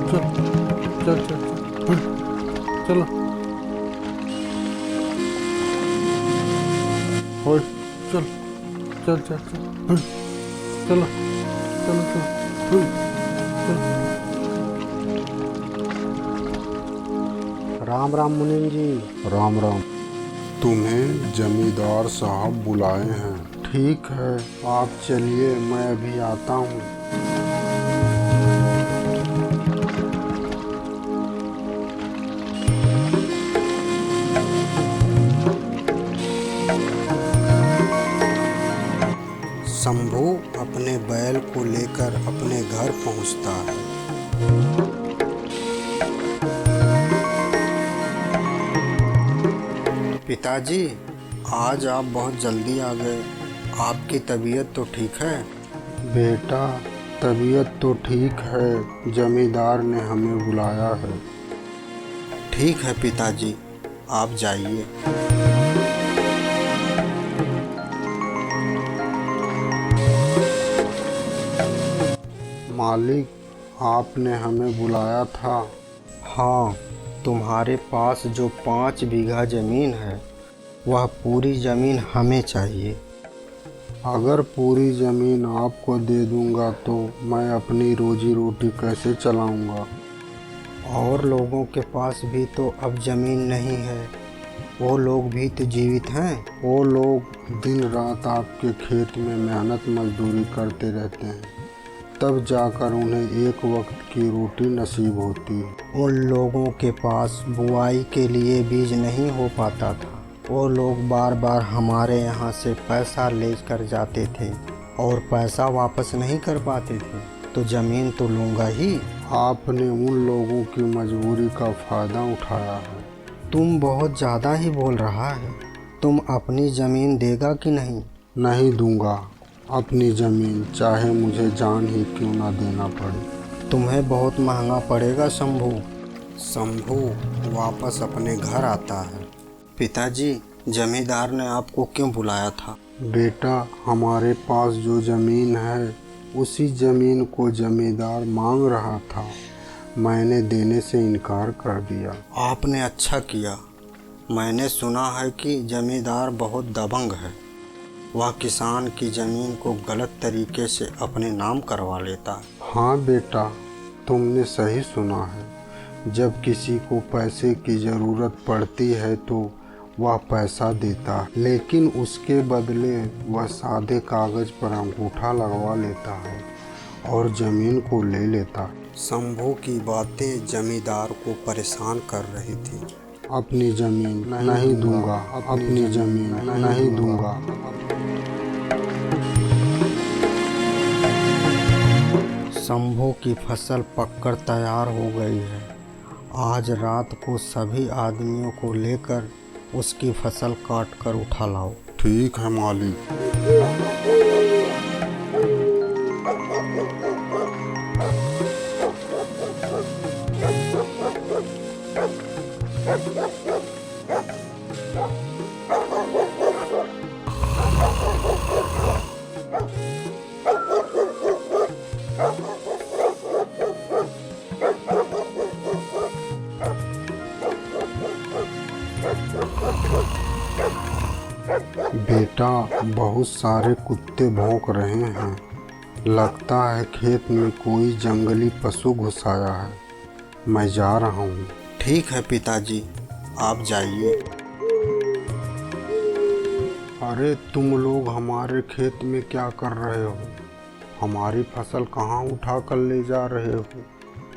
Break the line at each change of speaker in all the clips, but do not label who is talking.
चल चल चल चल चलो होय चल चल चल चल चलो चलो चलो होय चल।
राम राम मुनीम जी।
राम राम। तुम्हें जमींदार साहब बुलाए हैं।
ठीक है, आप चलिए, मैं अभी आता हूँ। शंभू अपने बैल को लेकर अपने घर पहुँचता है। पिताजी, आज आप बहुत जल्दी आ गए। आपकी तबीयत तो ठीक है?
बेटा, तबीयत तो ठीक है, जमींदार ने हमें बुलाया है।
ठीक है पिताजी, आप जाइए।
मालिक, आपने हमें बुलाया था।
हाँ, तुम्हारे पास जो 5 बीघा ज़मीन है वह पूरी ज़मीन हमें चाहिए।
अगर पूरी ज़मीन आपको दे दूंगा तो मैं अपनी रोजी रोटी कैसे चलाऊंगा?
और लोगों के पास भी तो अब ज़मीन नहीं है, वो लोग भी तो जीवित हैं।
वो लोग दिन रात आपके खेत में मेहनत मजदूरी करते रहते हैं, तब जाकर उन्हें एक वक्त की रोटी नसीब होती है।
उन लोगों के पास बुआई के लिए बीज नहीं हो पाता था। वो लोग बार बार हमारे यहाँ से पैसा लेकर जाते थे और पैसा वापस नहीं कर पाते थे, तो ज़मीन तो लूँगा ही।
आपने उन लोगों की मजबूरी का फ़ायदा उठाया है।
तुम बहुत ज़्यादा ही बोल रहा है। तुम अपनी ज़मीन देगा कि नहीं?
नहीं दूंगा अपनी ज़मीन, चाहे मुझे जान ही क्यों ना देना पड़े।
तुम्हें बहुत महंगा पड़ेगा शंभू। शंभू वापस अपने घर आता है। पिताजी, जमींदार ने आपको क्यों बुलाया था?
बेटा, हमारे पास जो ज़मीन है उसी ज़मीन को जमींदार मांग रहा था। मैंने देने से इनकार कर दिया।
आपने अच्छा किया। मैंने सुना है कि जमींदार बहुत दबंग है। वह किसान की ज़मीन को गलत तरीके से अपने नाम करवा लेता है।
हाँ बेटा, तुमने सही सुना है। जब किसी को पैसे की ज़रूरत पड़ती है तो वह पैसा देता है, लेकिन उसके बदले वह सादे कागज़ पर अंगूठा लगवा लेता है और ज़मीन को ले लेता है।
शंभू की बातें जमींदार को परेशान कर रही थी।
अपनी ज़मीन नहीं दूंगा, अपनी ज़मीन नहीं दूंगा।
शंभू की फसल पककर तैयार हो गई है। आज रात को सभी आदमियों को लेकर उसकी फसल काट कर उठा लाओ।
ठीक है मालिक। बेटा, बहुत सारे कुत्ते भौंक रहे हैं। लगता है खेत में कोई जंगली पशु घुस आया है। मैं जा रहा हूँ।
ठीक है पिताजी, आप जाइए।
अरे तुम लोग हमारे खेत में क्या कर रहे हो? हमारी फसल कहाँ उठा कर ले जा रहे हो?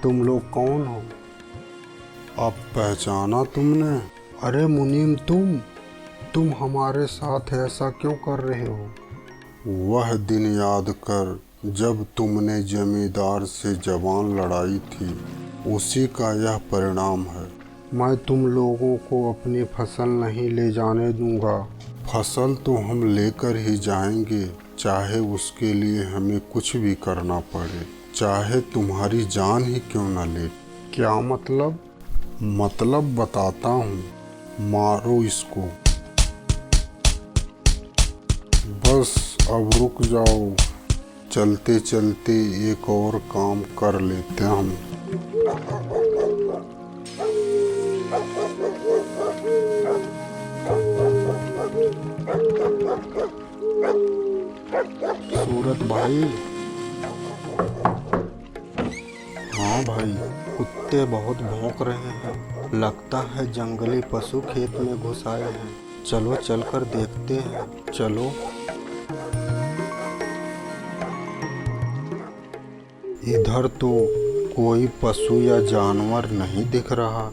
तुम लोग कौन हो? अब पहचाना तुमने? अरे मुनीम, तुम हमारे साथ ऐसा क्यों कर रहे हो? वह दिन याद कर जब तुमने जमींदार से जवान लड़ाई थी, उसी का यह परिणाम है। मैं तुम लोगों को अपनी फसल नहीं ले जाने दूंगा। फसल तो हम लेकर ही जाएंगे, चाहे उसके लिए हमें कुछ भी करना पड़े, चाहे तुम्हारी जान ही क्यों न ले। क्या मतलब? मतलब बताता हूँ। मारो इसको। बस अब रुक जाओ, चलते चलते एक और काम कर लेते हैं हम। सूरत भाई। हाँ भाई, कुत्ते बहुत भौंक रहे हैं। लगता है जंगली पशु खेत में घुस आए हैं। चलो चलकर देखते हैं। चलो। इधर तो कोई पशु या जानवर नहीं दिख रहा।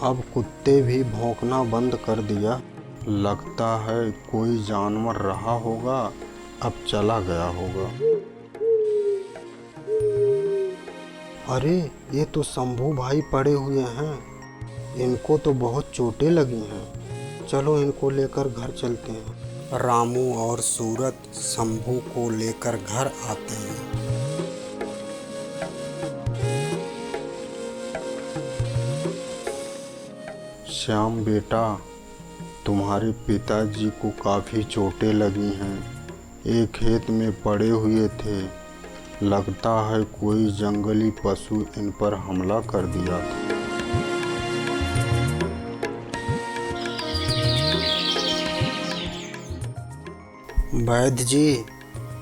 अब कुत्ते भी भौंकना बंद कर दिया। लगता है कोई जानवर रहा होगा, अब चला गया होगा। अरे ये तो शंभू भाई पड़े हुए हैं। इनको तो बहुत चोटें लगी हैं। चलो इनको लेकर घर चलते हैं। रामू और सूरत शंभू को लेकर घर आते हैं। श्याम बेटा, तुम्हारे पिताजी को काफ़ी चोटें लगी हैं। एक खेत में पड़े हुए थे। लगता है कोई जंगली पशु इन पर हमला कर दिया था। वैद्य जी,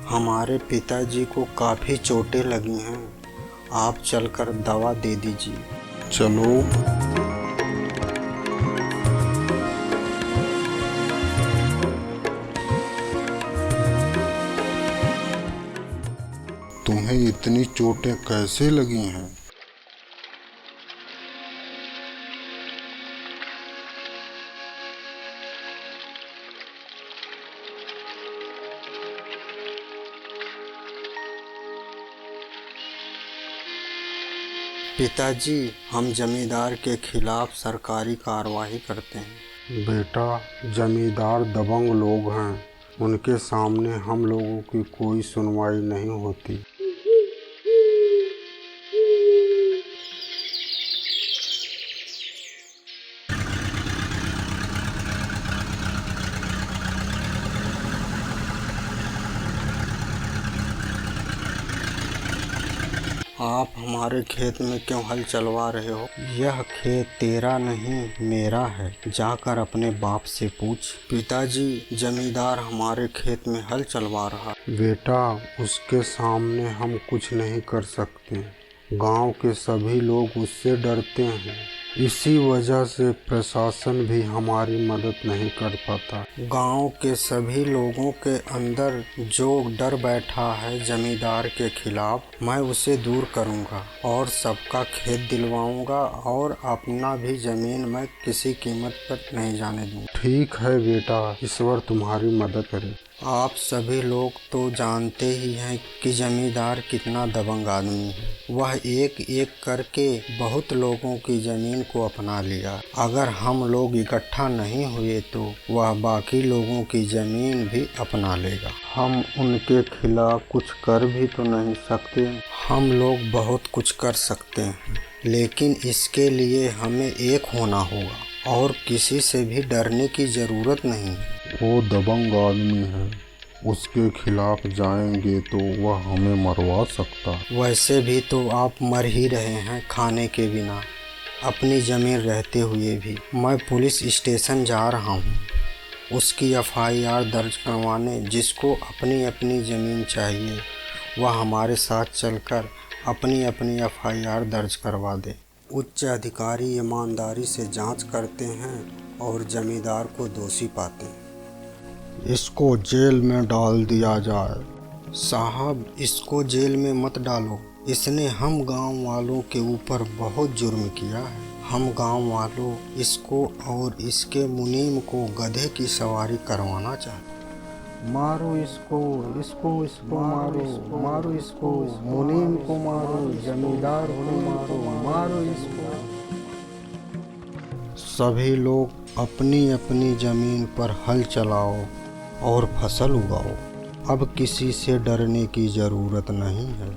हमारे पिताजी को काफ़ी चोटें लगी हैं। आप चलकर दवा दे दीजिए। चलो। तुम्हें इतनी चोटें कैसे लगी हैं? पिताजी, हम जमींदार के खिलाफ सरकारी कार्रवाई करते हैं। बेटा, जमींदार दबंग लोग हैं। उनके सामने हम लोगों की कोई सुनवाई नहीं होती। आप हमारे खेत में क्यों हल चलवा रहे हो? यह खेत तेरा नहीं मेरा है। जाकर अपने बाप से पूछ। पिताजी, जमींदार हमारे खेत में हल चलवा रहा। बेटा, उसके सामने हम कुछ नहीं कर सकते। गांव के सभी लोग उससे डरते हैं। इसी वजह से प्रशासन भी हमारी मदद नहीं कर पाता। गांव के सभी लोगों के अंदर जो डर बैठा है जमींदार के खिलाफ, मैं उसे दूर करूंगा और सबका खेत दिलवाऊंगा और अपना भी जमीन मैं किसी कीमत पर नहीं जाने दूंगा। ठीक है बेटा, ईश्वर तुम्हारी मदद करे। आप सभी लोग तो जानते ही हैं कि जमींदार कितना दबंग आदमी है। वह एक एक करके बहुत लोगों की ज़मीन को अपना लिया। अगर हम लोग इकट्ठा नहीं हुए तो वह बाकी लोगों की ज़मीन भी अपना लेगा। हम उनके खिलाफ कुछ कर भी तो नहीं सकते। हम लोग बहुत कुछ कर सकते हैं, लेकिन इसके लिए हमें एक होना होगा और किसी से भी डरने की ज़रूरत नहीं है। वो दबंग आदमी है, उसके खिलाफ जाएंगे तो वह हमें मरवा सकता है। वैसे भी तो आप मर ही रहे हैं खाने के बिना, अपनी ज़मीन रहते हुए भी। मैं पुलिस स्टेशन जा रहा हूँ उसकी FIR दर्ज करवाने। जिसको अपनी अपनी ज़मीन चाहिए वह हमारे साथ चलकर अपनी अपनी FIR दर्ज करवा दे। उच्च अधिकारी ईमानदारी से जांच करते हैं और जमींदार को दोषी पाते हैं। इसको जेल में डाल दिया जाए। साहब, इसको जेल में मत डालो। इसने हम गांव वालों के ऊपर बहुत जुर्म किया है। हम गांव वालों इसको और इसके मुनीम को गधे की सवारी करवाना चाहते। मारो इसको, इसको इसको मारो, मारो इसको, मुनीम को मारो, जमींदार को मारो, मारो इसको। सभी लोग अपनी अपनी ज़मीन पर हल चलाओ और फसल उगाओ। अब किसी से डरने की ज़रूरत नहीं है।